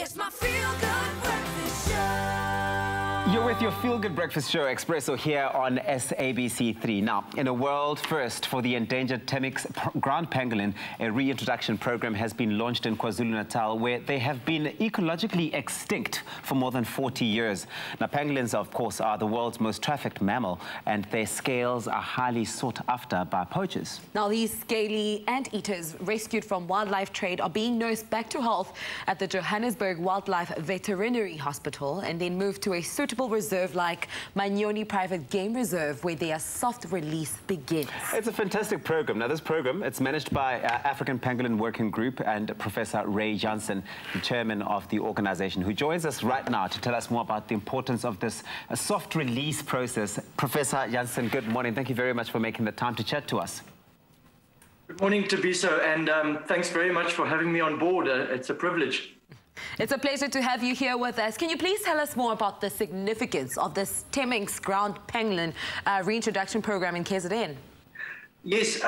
It's my feel-good breakfast show. You're with your feel-good breakfast show, Expresso, here on SABC3. Now, in a world first for the endangered Temminck's ground pangolin, a reintroduction program has been launched in KwaZulu-Natal, where they have been ecologically extinct for more than 40 years. Now, pangolins, of course, are the world's most trafficked mammal, and their scales are highly sought after by poachers. Now, these scaly anteaters rescued from wildlife trade are being nursed back to health at the Johannesburg Wildlife Veterinary Hospital and then moved to a suitable reserve like Manyoni Private Game Reserve, where their soft release begins. It's a fantastic program. Now, this program, it's managed by African Pangolin Working Group and Professor Ray Jansen, the chairman of the organization, who joins us right now to tell us more about the importance of this soft release process. Professor Jansen, good morning. Thank you very much for making the time to chat to us. Good morning, Tabiso, and thanks very much for having me on board. It's a privilege. It's a pleasure to have you here with us. Can you please tell us more about the significance of this Temminck's ground pangolin reintroduction program in KZN? Yes,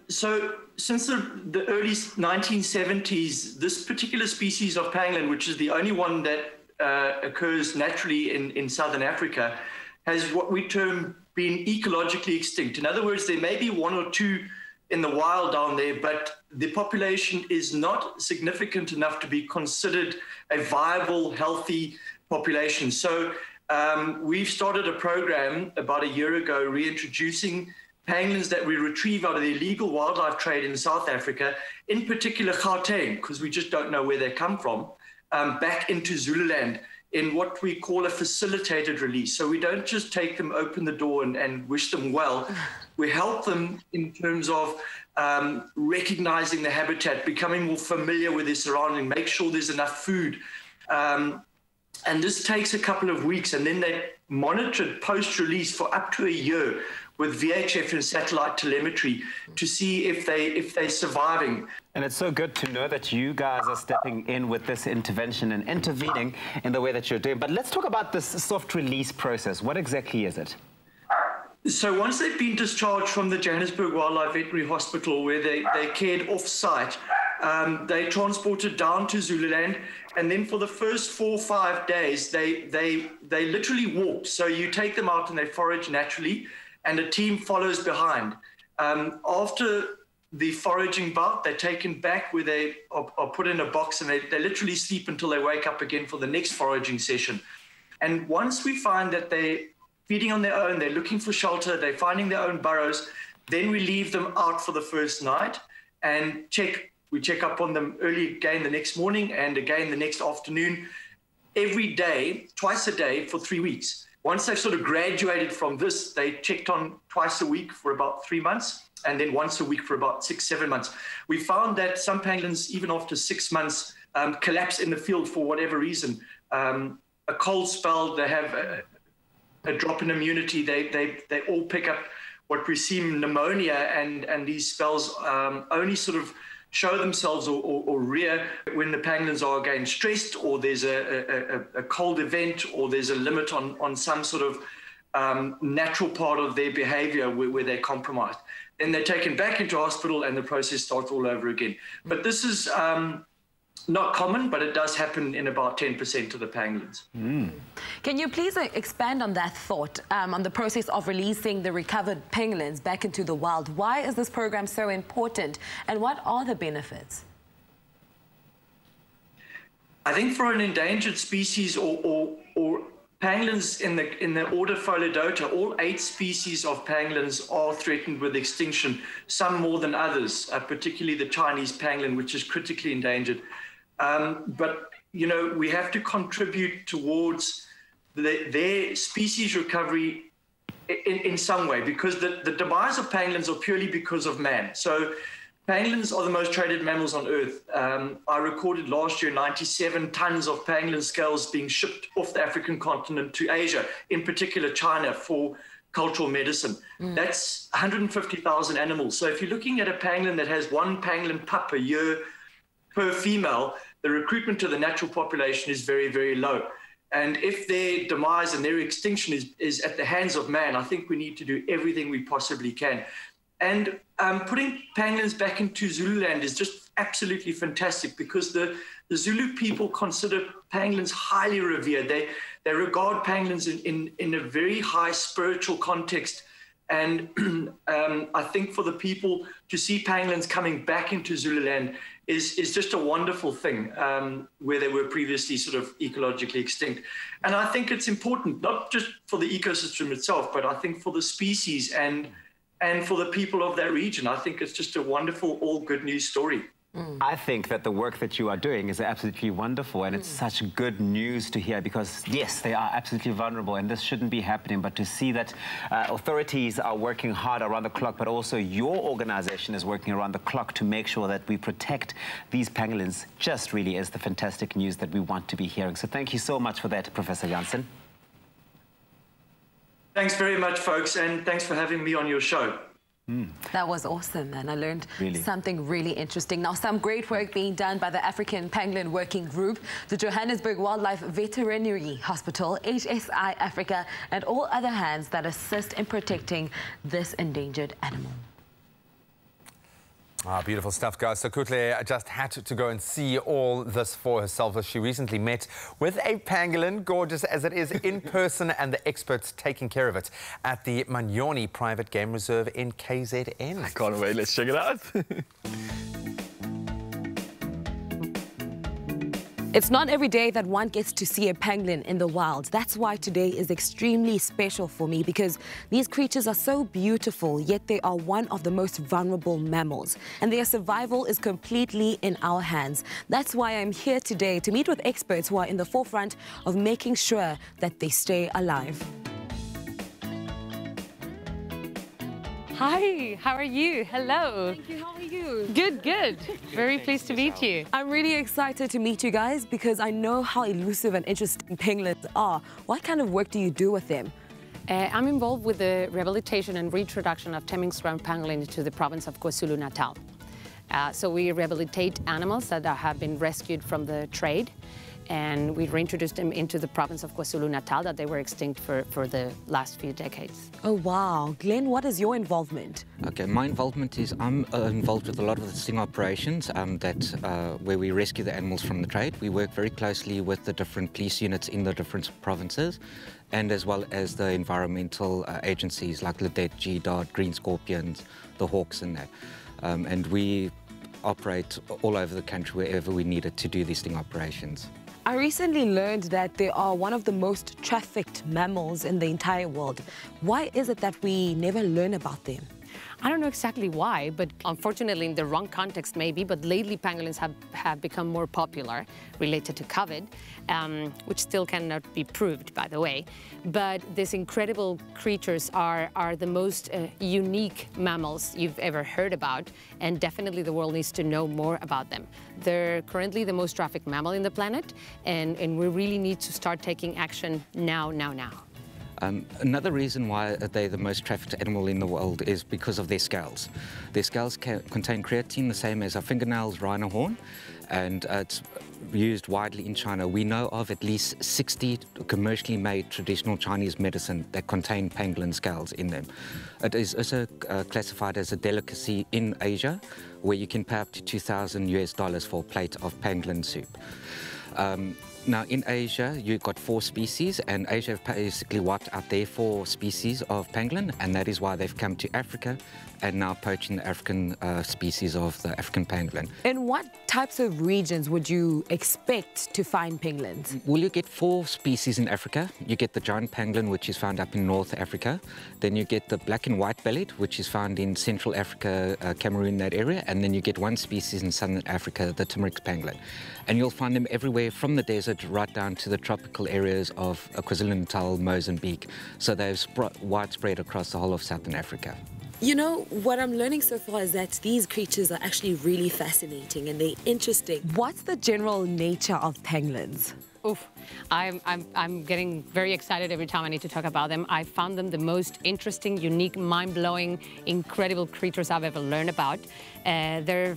so since the early 1970s, this particular species of pangolin, which is the only one that occurs naturally in Southern Africa, has what we term been ecologically extinct. In other words, there may be one or two in the wild down there, but the population is not significant enough to be considered a viable, healthy population. So we've started a program about a year ago reintroducing pangolins that we retrieve out of the illegal wildlife trade in South Africa, in particular Gauteng, because we just don't know where they come from, back into Zululand in what we call a facilitated release. So we don't just take them, open the door and wish them well. We help them in terms of recognizing the habitat, becoming more familiar with their surrounding, make sure there's enough food. And this takes a couple of weeks, and then they're monitored post-release for up to a year with VHF and satellite telemetry to see if they're surviving. And it's so good to know that you guys are stepping in with this intervention and intervening in the way that you're doing. But let's talk about this soft release process. What exactly is it? So once they've been discharged from the Johannesburg Wildlife Veterinary Hospital, where they're cared off-site, they're transported down to Zululand, and then for the first 4 or 5 days, they literally walk. So you take them out and they forage naturally, and a team follows behind. After the foraging bout, they're taken back where they are put in a box, and they literally sleep until they wake up again for the next foraging session. And once we find that they're feeding on their own, they're looking for shelter, they're finding their own burrows, then we leave them out for the first night and we check up on them early again the next morning and again the next afternoon, every day, twice a day for 3 weeks. Once they've sort of graduated from this, they checked on twice a week for about 3 months, and then once a week for about 6, 7 months. We found that some pangolins, even after 6 months, collapse in the field for whatever reason. A cold spell, they have a drop in immunity, they all pick up what we see pneumonia, and these spells only sort of show themselves or rear when the pangolins are again stressed, or there's a cold event, or there's a limit on some sort of natural part of their behavior where they're compromised. Then they're taken back into hospital and the process starts all over again. But this is not common, but it does happen in about 10% of the pangolins. Can you please expand on that thought, on the process of releasing the recovered pangolins back into the wild? Why is this program so important, and what are the benefits? I think for an endangered species or pangolins in the order Pholidota, all 8 species of pangolins are threatened with extinction, some more than others, particularly the Chinese pangolin, which is critically endangered. But, you know, we have to contribute towards their species recovery in some way, because the demise of pangolins are purely because of man. So pangolins are the most traded mammals on Earth. I recorded last year 97 tons of pangolin scales being shipped off the African continent to Asia, in particular China, for cultural medicine. That's 150,000 animals. So if you're looking at a pangolin that has 1 pangolin pup a year per female, the recruitment to the natural population is very, very low. And if their demise and their extinction is at the hands of man, I think we need to do everything we possibly can. And putting pangolins back into Zululand is just absolutely fantastic, because the the Zulu people consider pangolins highly revered. They regard pangolins in a very high spiritual context. And I think for the people to see pangolins coming back into Zululand is just a wonderful thing, where they were previously sort of ecologically extinct. And I think it's important, not just for the ecosystem itself, but I think for the species and for the people of that region. I think it's just a wonderful, all good news story. I think that the work that you are doing is absolutely wonderful, and it's such good news to hear, because yes, they are absolutely vulnerable and this shouldn't be happening, but to see that authorities are working hard around the clock, but also your organization is working around the clock to make sure that we protect these pangolins, just really is the fantastic news that we want to be hearing. So thank you so much for that, Professor Jansen. Thanks very much, folks, and thanks for having me on your show. That was awesome, and I learned Really? something really interesting. Now, some great work being done by the African Pangolin Working Group, the Johannesburg Wildlife Veterinary Hospital, HSI Africa, and all other hands that assist in protecting this endangered animal. Ah, beautiful stuff, guys. So Kutle just had to go and see all this for herself, as she recently met with a pangolin, gorgeous as it is, in person, and the experts taking care of it at the Manyoni Private Game Reserve in KZN. I can't wait, let's check it out. It's not every day that one gets to see a pangolin in the wild. That's why today is extremely special for me, because these creatures are so beautiful, yet they are one of the most vulnerable mammals, and their survival is completely in our hands. That's why I'm here today to meet with experts who are in the forefront of making sure that they stay alive. Hi, how are you? Hello. Thank you, how are you? Good, good. Very pleased to meet you. I'm really excited to meet you guys because I know how elusive and interesting pangolins are. What kind of work do you do with them? I'm involved with the rehabilitation and reintroduction of Temminck's ground pangolin to the province of KwaZulu-Natal. So we rehabilitate animals that have been rescued from the trade, and we reintroduced them into the province of KwaZulu-Natal that they were extinct for the last few decades. Oh, wow. Glenn, what is your involvement? Okay, my involvement is I'm involved with a lot of the sting operations where we rescue the animals from the trade. We work very closely with the different police units in the different provinces, and as well as the environmental agencies like Ledet, GDOT, Green Scorpions, the Hawks and that. And we operate all over the country wherever we need it to do these sting operations. I recently learned that they are one of the most trafficked mammals in the entire world. Why is it that we never learn about them? I don't know exactly why, but unfortunately in the wrong context maybe, but lately pangolins have become more popular related to COVID, which still cannot be proved, by the way. But these incredible creatures are the most unique mammals you've ever heard about, and definitely the world needs to know more about them. They're currently the most trafficked mammal in the planet, and we really need to start taking action now. Another reason why they're the most trafficked animal in the world is because of their scales. Their scales contain creatine, the same as our fingernails, rhino horn, and it's used widely in China. We know of at least 60 commercially made traditional Chinese medicine that contain pangolin scales in them. It is also classified as a delicacy in Asia, where you can pay up to $2,000 for a plate of pangolin soup. Now, in Asia, you've got 4 species, and Asia have basically wiped out their 4 species of pangolin, and that is why they've come to Africa and now poaching the African species of the African pangolin. In what types of regions would you expect to find pangolins? Well, you get 4 species in Africa. You get the giant pangolin, which is found up in North Africa. Then you get the black and white-bellied, which is found in Central Africa, Cameroon, that area. And then you get 1 species in Southern Africa, the Temminck's pangolin. And you'll find them everywhere from the desert right down to the tropical areas of KwaZulu-Natal, Mozambique. So they're widespread across the whole of Southern Africa. You know, what I'm learning so far is that these creatures are actually really fascinating and they're interesting. What's the general nature of pangolins? Oof, I'm getting very excited every time I need to talk about them. I found them the most interesting, unique, mind-blowing, incredible creatures I've ever learned about.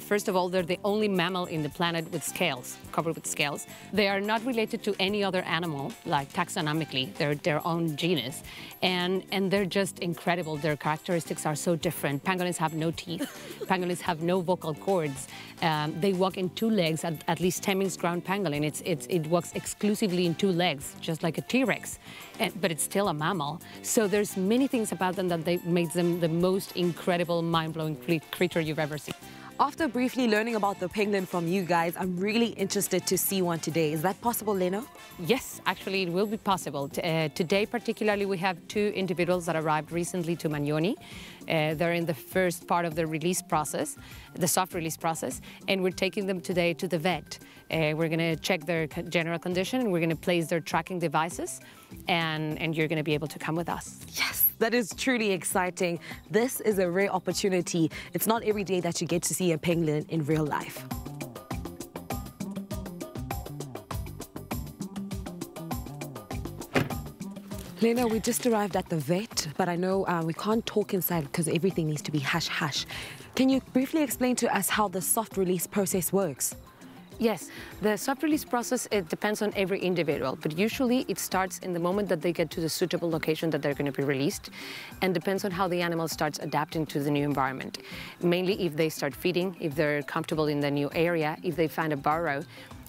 First of all, they're the only mammal in the planet with scales, covered with scales. They are not related to any other animal, like taxonomically. They're their own genus. And they're just incredible. Their characteristics are so different. Pangolins have no teeth. Pangolins have no vocal cords. They walk in 2 legs, at least Temminck's ground pangolin. It walks exclusively in 2 legs, just like a T-Rex, but it's still a mammal. So there's many things about them that make them the most incredible, mind-blowing creature you've ever seen. After briefly learning about the penguin from you guys, I'm really interested to see one today. Is that possible, Leno? Yes, actually it will be possible. Today particularly we have 2 individuals that arrived recently to Manyoni. They're in the first part of the release process, the soft release process, and we're taking them today to the vet. We're going to check their general condition and we're going to place their tracking devices, and you're going to be able to come with us. Yes, that is truly exciting. This is a rare opportunity. It's not every day that you get to see a pangolin in real life. Lena, we just arrived at the vet, but I know we can't talk inside because everything needs to be hush-hush. Can you briefly explain to us how the soft release process works? Yes, the soft release process, it depends on every individual, but usually it starts in the moment that they get to the suitable location that they're going to be released, and depends on how the animal starts adapting to the new environment. Mainly if they start feeding, if they're comfortable in the new area, if they find a burrow.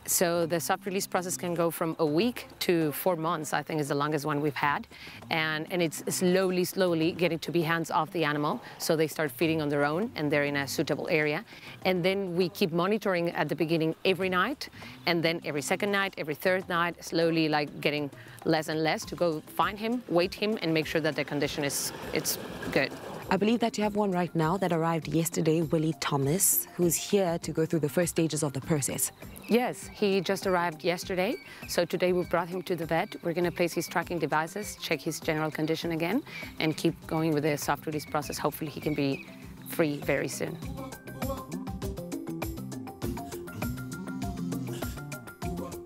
So the soft release process can go from a week to 4 months, I think is the longest one we've had. And it's slowly getting to be hands off the animal. So they start feeding on their own and they're in a suitable area. And then we keep monitoring at the beginning every night. And then every second night, every third night, slowly like getting less and less to go find him, weight him, and make sure that the condition it's good. I believe that you have one right now that arrived yesterday, Willie Thomas, who's here to go through the first stages of the process. Yes, he just arrived yesterday. So today we brought him to the vet. We're going to place his tracking devices, check his general condition again, and keep going with the soft release process. Hopefully he can be free very soon.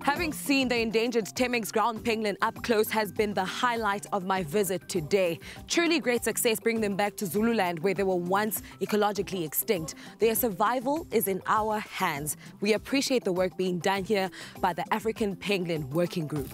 Having seen the endangered Temminck's ground pangolin up close has been the highlight of my visit today. Truly great success bringing them back to Zululand, where they were once ecologically extinct. Their survival is in our hands. We appreciate the work being done here by the African Pangolin Working Group.